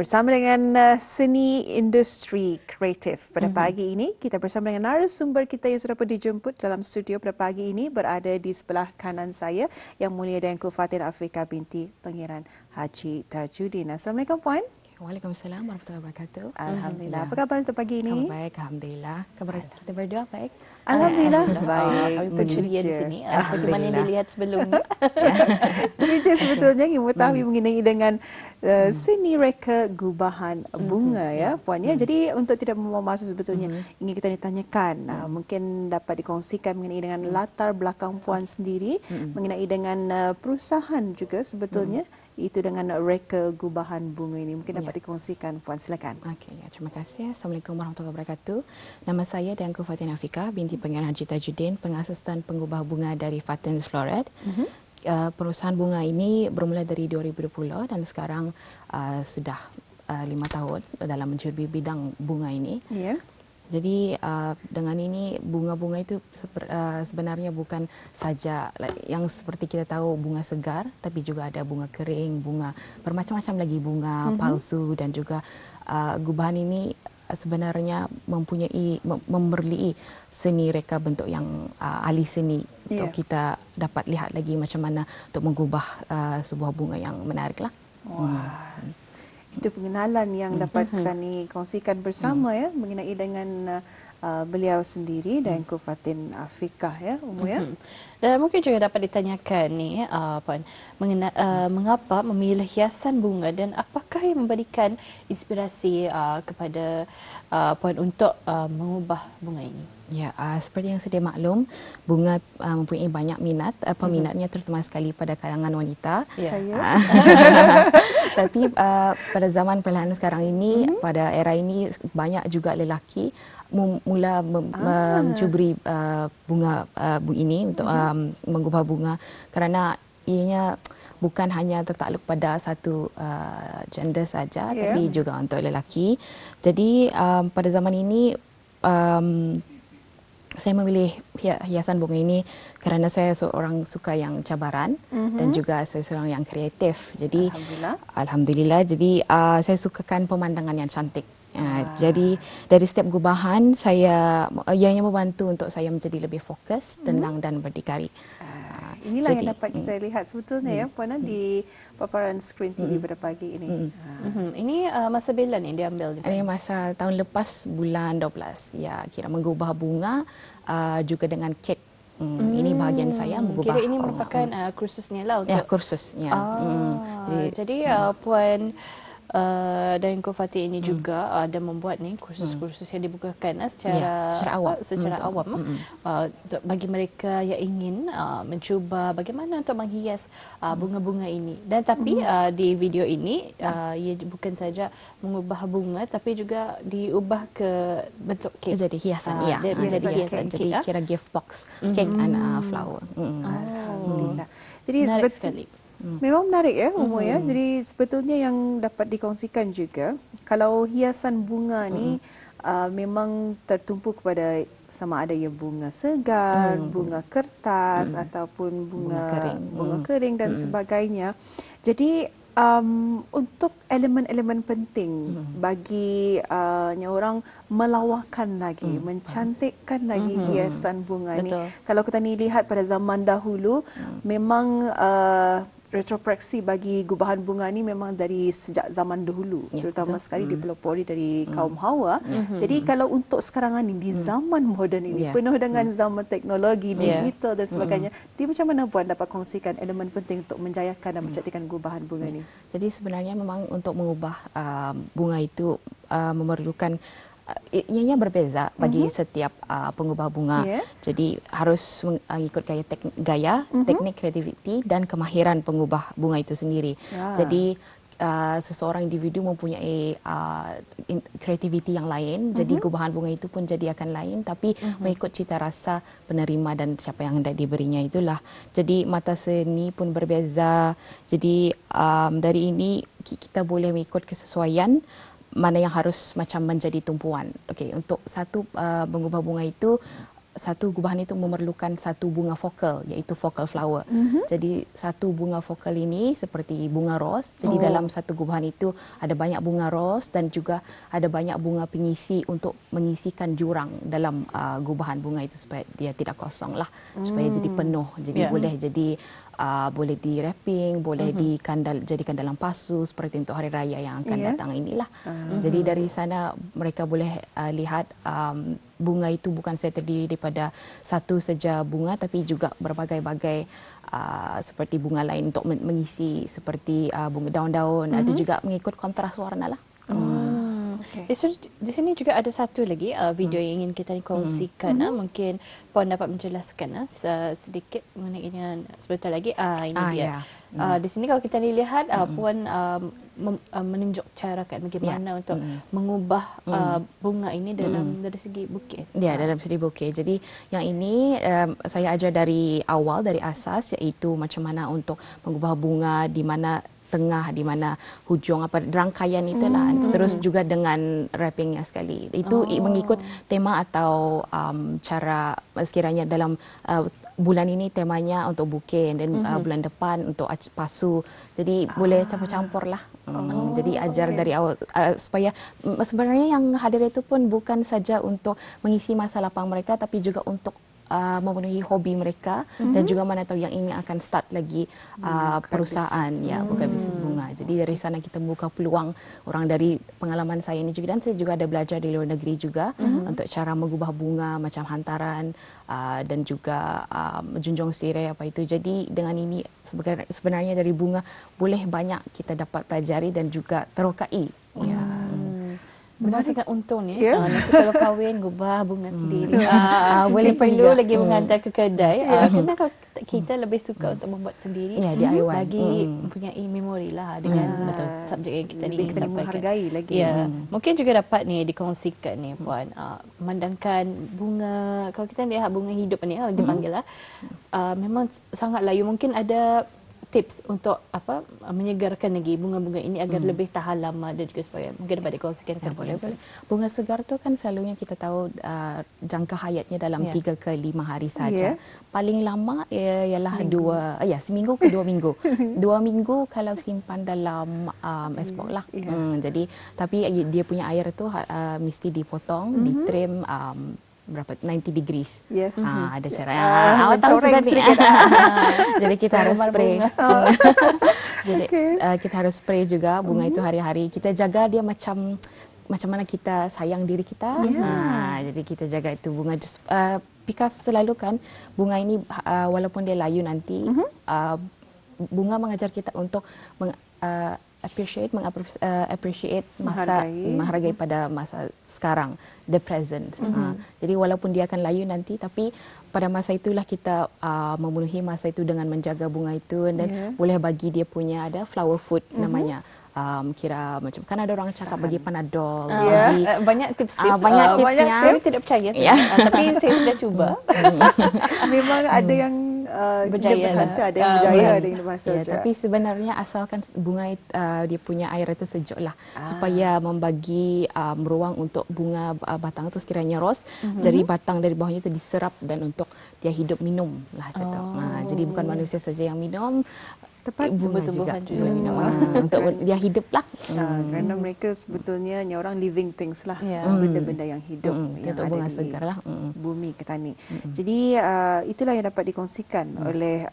Bersama dengan seni industri kreatif pada pagi ini, kita bersama dengan narasumber kita yang sudah pun dijemput dalam studio pada pagi ini, berada di sebelah kanan saya Yang Mulia Daengku Fatin Afrika binti Pangeran Haji Tajuddin. Assalamualaikum Puan. Waalaikumsalam warahmatullahi wabarakatuh. Alhamdulillah. Apa khabar untuk pagi ini? Khabar baik, alhamdulillah. Khabar kita berdua baik. Alhamdulillah baik. Kami pun ceria di sini. Seperti mana yang dilihat sebelum ni. Itu je sebetulnya ingin mengetahui mengenai dengan seni reka gubahan bunga ya Puan ya. Jadi untuk tidak membuang masa sebetulnya ingin kita ditanyakan mungkin dapat dikongsikan mengenai dengan latar belakang Puan sendiri mengenai dengan perusahaan juga sebetulnya itu dengan reka gubahan bunga ini. Mungkin dapat dikongsikan Puan, silakan. Okey, terima kasih. Assalamualaikum warahmatullahi wabarakatuh. Nama saya Daengku Fatin Afrika binti Pangeran Haji Tajuddin, pengasas dan pengubah bunga dari Fatin's Floret. Perusahaan bunga ini bermula dari 2020 dan sekarang sudah 5 tahun dalam mencuri bidang bunga ini. Ya. Jadi dengan ini bunga-bunga itu sebenarnya bukan saja yang seperti kita tahu bunga segar, tapi juga ada bunga kering, bunga bermacam-macam lagi bunga palsu dan juga gubahan ini sebenarnya memerlukan seni reka bentuk yang ahli seni untuk kita dapat lihat lagi macam mana untuk mengubah sebuah bunga yang menarik lah. Wah. Itu pengenalan yang dapat kami kongsikan bersama ya mengenai dengan beliau sendiri Daengku Fatin Afrika ya umur ya. Dan mungkin juga dapat ditanyakan ni Puan, mengapa memilih hiasan bunga dan apakah yang memberikan inspirasi kepada Puan untuk mengubah bunga ini? Ya, seperti yang sedia maklum, bunga mempunyai banyak minat, peminatnya terutama sekali pada kalangan wanita. Ya. Saya. Tapi pada zaman perlahan sekarang ini, pada era ini banyak juga lelaki mula mencuburi bunga ini untuk mengubah bunga kerana ianya bukan hanya tertakluk pada satu gender saja, tapi juga untuk lelaki. Jadi pada zaman ini saya memilih hiasan bunga ini kerana saya seorang suka yang cabaran dan juga saya seorang yang kreatif. Jadi alhamdulillah. Jadi saya sukakan pemandangan yang cantik. Jadi dari setiap gubahan saya ianya membantu untuk saya menjadi lebih fokus, tenang dan berdikari. Inilah yang dapat kita lihat sebetulnya ya Puan di paparan skrin TV pada pagi ini. Ini masa bila ni dia ambil? Ini masa tahun lepas bulan 12. Ya, kira mengubah bunga juga dengan kek. Ini bahagian saya mengubah. Kira ini merupakan kursusnya lah untuk. Ya, kursusnya. Jadi Puan Daengku Fatin ini juga ada membuat ni kursus-kursus yang dibukakan secara awam bagi mereka yang ingin mencuba bagaimana untuk menghias bunga-bunga ini. Dan tapi di video ini ia bukan saja mengubah bunga tapi juga diubah ke bentuk kek. Jadi hiasan, ya. Menjadi hiasan Jadi kek. kira gift box, cake and flower. Alhamdulillah. Jadi Menarik sekali. Memang menarik ya umur ya. Jadi sebetulnya yang dapat dikongsikan juga kalau hiasan bunga ni memang tertumpu kepada sama ada ia bunga segar, bunga kertas ataupun bunga kering dan sebagainya. Jadi untuk elemen-elemen penting bagi orang melawakan lagi, mencantikkan lagi hiasan bunga ni. Kalau kita ni lihat pada zaman dahulu memang retrospeksi bagi gubahan bunga ni memang dari sejak zaman dahulu, terutama sekali dipelopori dari kaum Hawa. Jadi kalau untuk sekarang ni di zaman moden ini penuh dengan zaman teknologi digital dan sebagainya, dia macam mana Puan dapat kongsikan elemen penting untuk menjayakan dan mencantikkan gubahan bunga ini? Jadi sebenarnya memang untuk mengubah bunga itu memerlukan ianya berbeza bagi setiap pengubah bunga. Jadi harus mengikut gaya, teknik, kreativiti dan kemahiran pengubah bunga itu sendiri. Jadi seseorang individu mempunyai kreativiti yang lain, jadi gubahan bunga itu pun jadi akan lain, tapi mengikut cita rasa penerima dan siapa yang hendak diberinya itulah. Jadi mata seni pun berbeza. Jadi dari ini kita boleh mengikut kesesuaian mana yang harus macam menjadi tumpuan. Okey, untuk satu mengubah bunga itu satu gubahan itu memerlukan satu bunga vokal, iaitu focal flower. Jadi satu bunga vokal ini seperti bunga ros. Jadi dalam satu gubahan itu ada banyak bunga ros dan juga ada banyak bunga pengisi untuk mengisikan jurang dalam gubahan bunga itu supaya dia tidak kosong lah, supaya jadi penuh. Jadi boleh jadi boleh di wrapping, boleh jadikan dalam pasu seperti untuk hari raya yang akan datang inilah. Jadi dari sana mereka boleh lihat bunga itu bukan saja terdiri daripada satu saja bunga, tapi juga berbagai-bagai seperti bunga lain untuk mengisi seperti bunga daun-daun. Ada juga mengikut kontras warna lah. Okay. Di sini juga ada satu lagi video yang ingin kita kongsikan. Mungkin Puan dapat menjelaskan sedikit mengenai dengan sebentar lagi. Ini dia. Di sini kalau kita lihat Puan menunjuk cara bagaimana untuk mengubah bunga ini dari segi bukit. Ya, dalam segi bukit. Jadi yang ini saya ajar dari awal, dari asas, iaitu macam mana untuk mengubah bunga di mana tengah, di mana hujung rangkaian itulah. Terus juga dengan wrappingnya sekali. Itu mengikut tema atau cara sekiranya dalam bulan ini temanya untuk bouquet dan bulan depan untuk pasu. Jadi boleh campur-campur lah. Jadi ajar dari awal supaya sebenarnya yang hadir itu pun bukan saja untuk mengisi masa lapang mereka, tapi juga untuk memenuhi hobi mereka dan juga mana tahu yang ini akan start lagi perusahaan bukan bisnes bunga. Jadi dari sana kita membuka peluang orang dari pengalaman saya ini juga, dan saya juga ada belajar di luar negeri juga untuk cara mengubah bunga macam hantaran dan juga menjunjung sirih apa itu. Jadi dengan ini sebenarnya dari bunga boleh banyak kita dapat pelajari dan juga terokai. Benar sangat untung ya. Nanti kalau kahwin gubah bunga sendiri. Boleh perlu lagi mengantar ke kedai. Kerana kalau kita lebih suka untuk membuat sendiri, DIY. Lagi mempunyai memori lah dengan subjek yang kita ingin sampaikan. Menghargai lagi. Mungkin juga dapat dikongsikan Puan, memandangkan bunga, kalau kita lihat bunga hidup ni dipanggil lah, memang sangat layu. Mungkin ada tips untuk menyegarkan lagi bunga-bunga ini agar lebih tahan lama dan juga supaya mungkin dapat dikongsikan. Boleh. Bunga segar tu kan selalunya kita tahu jangka hayatnya dalam 3 ke 5 hari saja. Paling lama ialah seminggu ke 2 minggu. 2 minggu kalau simpan dalam export lah. Jadi tapi dia punya air tu mesti dipotong, ditrim berapa 90 degrees. Ada cara. Awak tahu sudah ni. Jadi kita harus spray. Jadi kita harus spray juga bunga itu hari-hari. Kita jaga dia macam mana kita sayang diri kita. Jadi kita jaga itu bunga. Because selalu kan bunga ini walaupun dia layu nanti, bunga mengajar kita untuk appreciate menghargai pada masa sekarang, the present. Jadi walaupun dia akan layu nanti, tapi pada masa itulah kita memenuhi masa itu dengan menjaga bunga itu, dan boleh bagi dia punya ada flower food namanya. Kira macam kan ada orang cakap bagi panadol, bagi banyak tips-tips, banyak tipsnya. Saya tidak percaya, tapi saya sudah cuba. Memang ada yang berjaya lah. Ada yang berjaya, ada yang berhasil. Tapi sebenarnya asalkan bunga dia punya air itu sejuk lah, supaya membagi ruang untuk bunga batang itu sekiranya ros, jadi batang dari bawahnya itu diserap dan untuk dia hidup minum lah macam tu. Jadi bukan manusia saja yang minum, tepat bunga juga minum untuk dia hidup lah. Kerana mereka sebetulnya orang living things lah, benda-benda yang hidup yang untuk ada bunga di segar lah. Bumi Ketani. Jadi itulah yang dapat dikongsikan oleh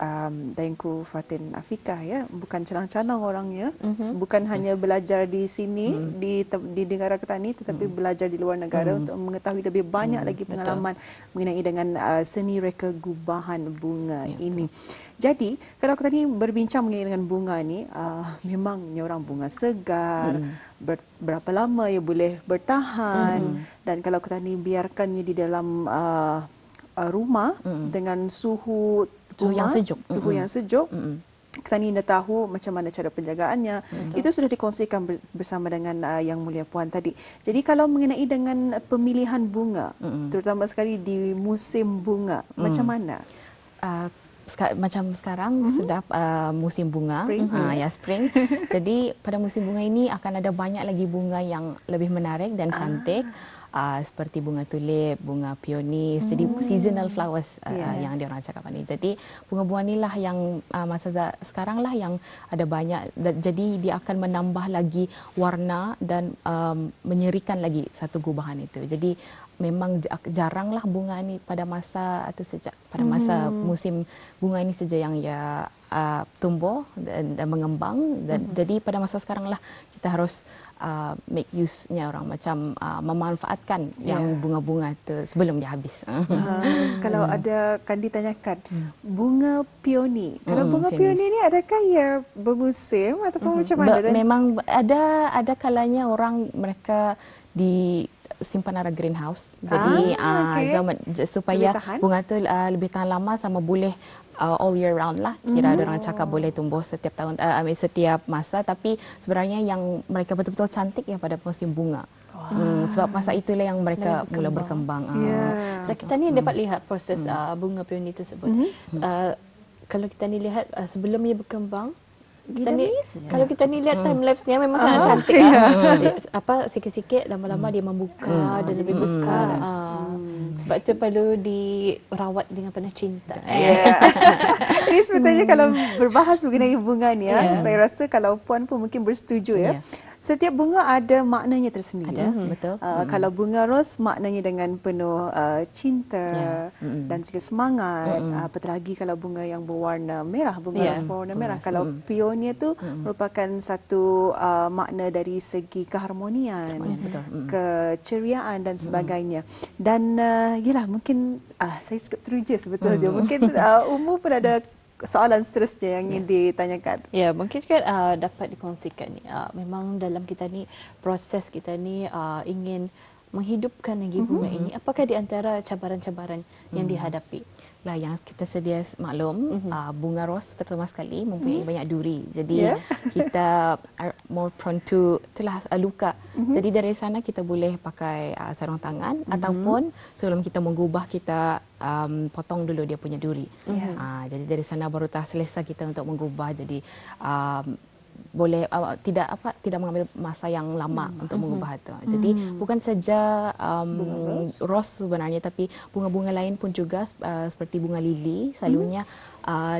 Daengku Fatin Afiqah bukan calang-calang orangnya, bukan hanya belajar di sini di negara Ketani, tetapi belajar di luar negara untuk mengetahui lebih banyak lagi pengalaman mengenai dengan seni reka gubahan bunga ini. Jadi kalau kita ni berbincang mengenai dengan bunga ni, memang ni orang bunga segar, berapa lama ia boleh bertahan, dan kalau kita ni biarkannya di dalam rumah dengan suhu yang sejuk, suhu yang sejuk, kita ni dah tahu macam mana cara penjagaannya. Itu sudah dikongsikan bersama dengan Yang Mulia Puan tadi. Jadi kalau mengenai dengan pemilihan bunga, terutama sekali di musim bunga, macam mana? Macam sekarang sudah musim bunga, spring. Jadi pada musim bunga ini akan ada banyak lagi bunga yang lebih menarik dan cantik. seperti bunga tulip, bunga peonis. Jadi seasonal flowers yang diorang cakap ni. Jadi bunga-bunga inilah yang masa sekarang lah yang ada banyak. Jadi dia akan menambah lagi warna dan menyerikan lagi satu gubahan itu. Jadi memang jaranglah bunga ini pada masa atau sejak pada masa musim bunga ini saja yang ia tumbuh dan mengembang. Dan jadi pada masa sekarang lah kita harus make use-nya orang macam memanfaatkan yang bunga-bunga itu sebelum dia habis. Kalau ada kan ditanyakan bunga peony. Kalau bunga peony ni adakah ia bermusim ataupun macam mana? Memang ada kalanya orang mereka di simpan dalam greenhouse. Jadi supaya bunga tu lebih tahan lama sama boleh all year round lah. Kira ada orang cakap boleh tumbuh setiap tahun, setiap masa. Tapi sebenarnya yang mereka betul-betul cantik ya pada musim bunga. Sebab masa itulah yang mereka mula berkembang. Kita ni dapat lihat proses bunga peony tersebut. Kalau kita ni lihat sebelum ia berkembang, kalau kita ni lihat time lapse-nya memang sangat cantik. Sikit-sikit lama-lama dia membuka dan lebih besar. Sebab itu perlu dirawat dengan penuh cinta. Ini sebetulnya kalau berbahas mengenai bunga ni, saya rasa kalau puan pun mungkin bersetuju ya. Setiap bunga ada maknanya tersendiri. Ada, betul. Kalau bunga ros maknanya dengan penuh cinta dan juga semangat. Apatah lagi kalau bunga yang berwarna merah, bunga ros berwarna merah. Kalau peonia tu merupakan satu makna dari segi keharmonian, keceriaan dan sebagainya. Dan yalah mungkin saya cukup teruja sebetulnya. Mungkin Umu pun ada soalan seterusnya yang ingin ditanyakan. Ya, mungkin juga dapat dikongsikan ni. Memang dalam kita ni, proses kita ni ingin menghidupkan lagi bunga ini. Apakah di antara cabaran-cabaran yang dihadapi? Lah yang kita sedia maklum, bunga ros terutama sekali mempunyai banyak duri. Jadi kita are more prone to luka. Jadi dari sana kita boleh pakai sarung tangan ataupun sebelum kita menggubah kita potong dulu dia punya duri. Jadi dari sana baru selesa kita untuk menggubah. Jadi boleh tidak mengambil masa yang lama untuk mengubah itu. Jadi bukan saja ros sebenarnya, tapi bunga-bunga lain pun juga seperti bunga lili selalunya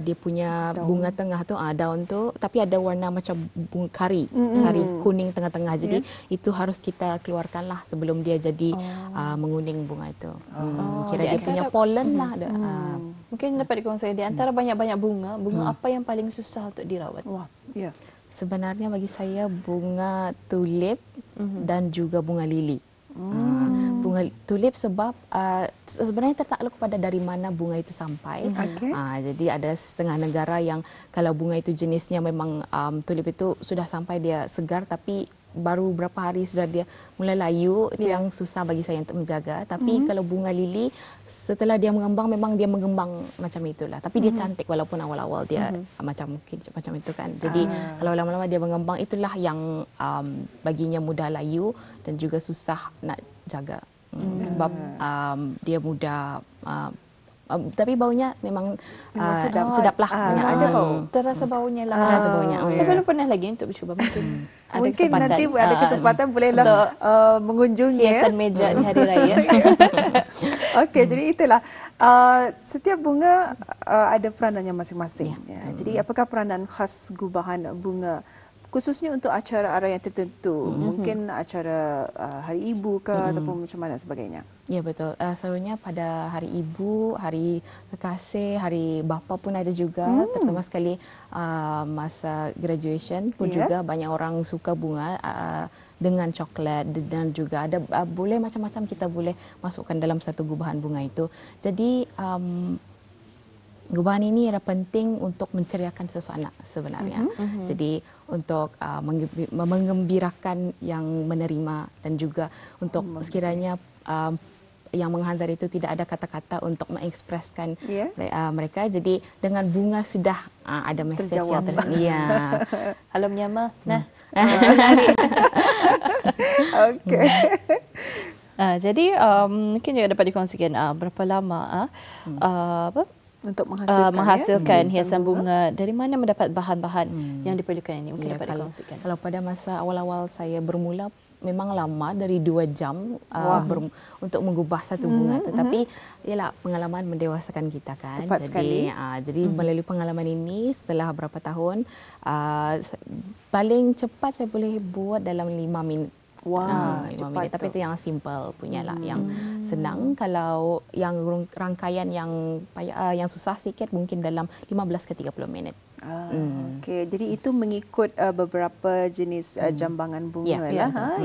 dia punya bunga tengah tu daun tu tapi ada warna macam bunga kari kuning tengah-tengah. Jadi itu harus kita keluarkanlah sebelum dia jadi menguning bunga itu. Kira dia punya pollen lah ada. Mungkin dapat dikongsikan di antara banyak-banyak bunga apa yang paling susah untuk dirawat? Sebenarnya bagi saya bunga tulip dan juga bunga lili. Bunga tulip sebab sebenarnya tertakluk kepada dari mana bunga itu sampai. Jadi ada setengah negara yang kalau bunga itu jenisnya memang tulip itu sudah sampai dia segar tapi baru berapa hari sudah dia mulai layu. Itu yang susah bagi saya untuk menjaga. Tapi kalau bunga lili setelah dia mengembang memang dia mengembang macam itulah. Tapi dia cantik walaupun awal-awal dia macam mungkin macam itu kan. Jadi kalau lama-lama dia mengembang itulah yang baginya mudah layu dan juga susah nak jaga. Sebab dia mudah tapi baunya memang sedaplah. Ada bau. Terasa baunya lah. Terasa baunya. Saya belum pernah lagi untuk mencuba. Mungkin ada mungkin kesempatan. Nanti ada kesempatan bolehlah mengunjungi hiasan meja di hari raya. Okey, jadi itulah setiap bunga ada peranannya masing-masing. Jadi apakah peranan khas gubahan bunga khususnya untuk acara-acara yang tertentu? Mungkin acara Hari Ibu ke ataupun macam mana sebagainya? Ya betul. Selalunya pada Hari Ibu, Hari Kekasih, Hari Bapa pun ada juga. Terutama sekali masa graduation pun juga banyak orang suka bunga dengan coklat dan juga ada boleh macam-macam kita boleh masukkan dalam satu gubahan bunga itu. Jadi gubahan ini adalah penting untuk menceriakan seseorang sebenarnya. Jadi untuk mengembirakan yang menerima dan juga untuk sekiranya yang menghantar itu tidak ada kata-kata untuk mengekspreskan mereka. Jadi dengan bunga sudah ada mesej yang tersendiri. Halo menyama. Nah. Okey. Jadi mungkin juga dapat dikongsikan berapa lama untuk menghasilkan hiasan bunga. Dari mana mendapat bahan-bahan yang diperlukan ini? Mungkin dapat dikongsikan. Kalau pada masa awal-awal saya bermula memang lama, dari 2 jam untuk mengubah satu bunga. Tetapi ialah pengalaman mendewasakan kita kan. Tepat sekali. Jadi melalui pengalaman ini setelah berapa tahun, paling cepat saya boleh buat dalam 5 minit. Wah, 5 minit. Tapi itu yang simple punya lah, yang senang. Kalau yang rangkaian yang susah sikit mungkin dalam 15 ke 30 minit. Okey, jadi itu mengikut beberapa jenis jambangan bunga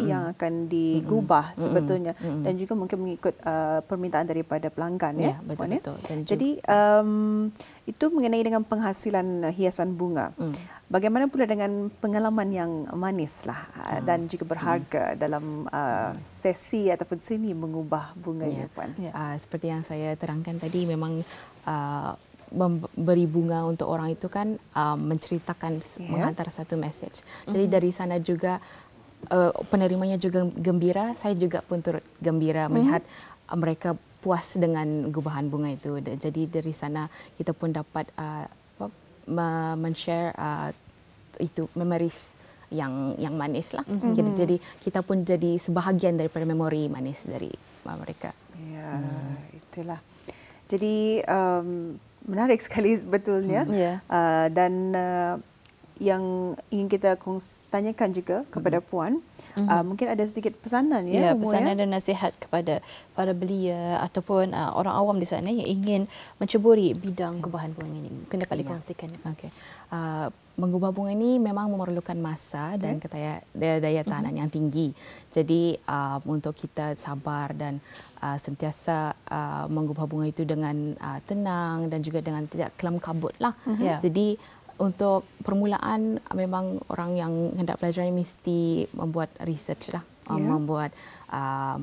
yang akan digubah sebetulnya, dan juga mungkin mengikut permintaan daripada pelanggan ya. Betul. Jadi itu mengenai dengan penghasilan hiasan bunga. Bagaimana pula dengan pengalaman yang manis lah dan juga berharga dalam sesi ataupun seni mengubah bunga ini, Puan? Seperti yang saya terangkan tadi, memang memberi bunga untuk orang itu kan menceritakan, menghantar satu message. Jadi dari sana juga penerimanya juga gembira, saya juga pun turut gembira melihat mereka puas dengan gubahan bunga itu. Jadi dari sana kita pun dapat men-share itu memories yang manis lah. Jadi kita pun jadi sebahagian daripada memori manis dari mereka. Ya, itulah. Jadi menarik sekali sebetulnya. Dan yang ingin kita tanyakan juga kepada Puan, mungkin ada sedikit pesanan ya, pesanan dan nasihat kepada para belia ataupun orang awam di sana yang ingin menceburi bidang gubahan bunga ini. Mungkin dapat dikongsikan. Mengubah bunga ini memang memerlukan masa dan daya tahanan yang tinggi. Jadi untuk kita sabar dan sentiasa mengubah bunga itu dengan tenang dan juga dengan tidak kelam kabut lah. Jadi untuk permulaan memang orang yang hendak belajar mesti membuat research lah, membuat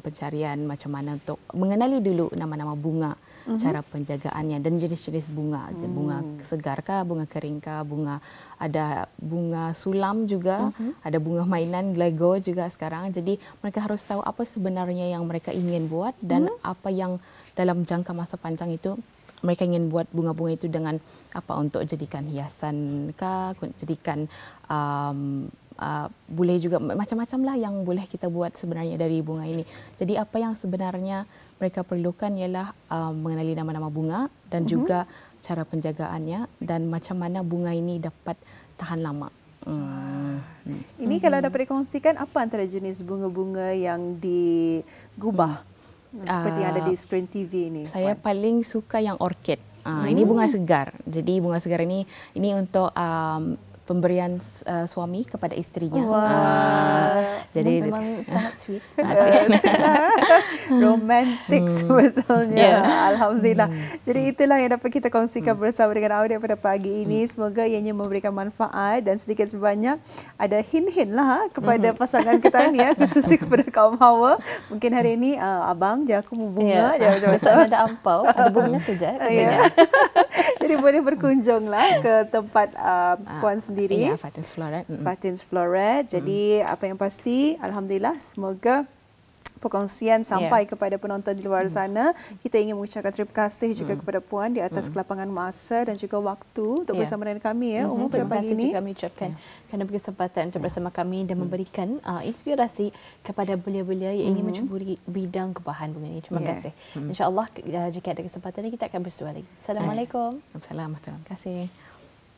pencarian macam mana untuk mengenali dulu nama-nama bunga, cara penjagaannya dan jenis-jenis bunga. Bunga segarkah, bunga keringkah, bunga ada bunga sulam juga, ada bunga mainan Lego juga sekarang. Jadi mereka harus tahu apa sebenarnya yang mereka ingin buat dan apa yang dalam jangka masa panjang itu mereka ingin buat bunga-bunga itu dengan apa, untuk jadikan hiasan kah, jadikan boleh juga macam-macam lah yang boleh kita buat sebenarnya dari bunga ini. Jadi apa yang sebenarnya mereka perlukan ialah mengenali nama-nama bunga dan juga cara penjagaannya dan macam mana bunga ini dapat tahan lama. Ini kalau dapat dikongsikan, apa antara jenis bunga-bunga yang digubah seperti yang ada di skrin TV ini? Saya paling suka yang orkid. Ini bunga segar. Jadi bunga segar ini untuk pemberian suami kepada istrinya. Jadi memang sangat sweet. Romantik sebetulnya. Alhamdulillah. Jadi itulah yang dapat kita kongsikan bersama dengan audio pada pagi ini. Semoga ianya memberikan manfaat dan sedikit sebanyak ada hint-hint lah kepada pasangan kita ni, khususnya kepada kaum hawa. Mungkin hari ini abang je aku mau bunga. Besok ada ampau, ada bunga saja. Jadi boleh berkunjunglah ke tempat Puan sendiri. Fatin's Floret. Fatin's Floret. Jadi apa yang pasti, alhamdulillah, semoga perkongsian sampai kepada penonton di luar sana. Kita ingin mengucapkan terima kasih juga kepada Puan di atas kelapangan masa dan juga waktu untuk bersama dengan kami ya. Terima kasih juga kami ucapkan kerana beri kesempatan untuk bersama kami dan memberikan inspirasi kepada belia-belia yang ingin mencuburi bidang gubahan bunga ini. Terima kasih. InsyaAllah jika ada kesempatan kita akan bersua lagi. Assalamualaikum. Assalamualaikum. Terima kasih.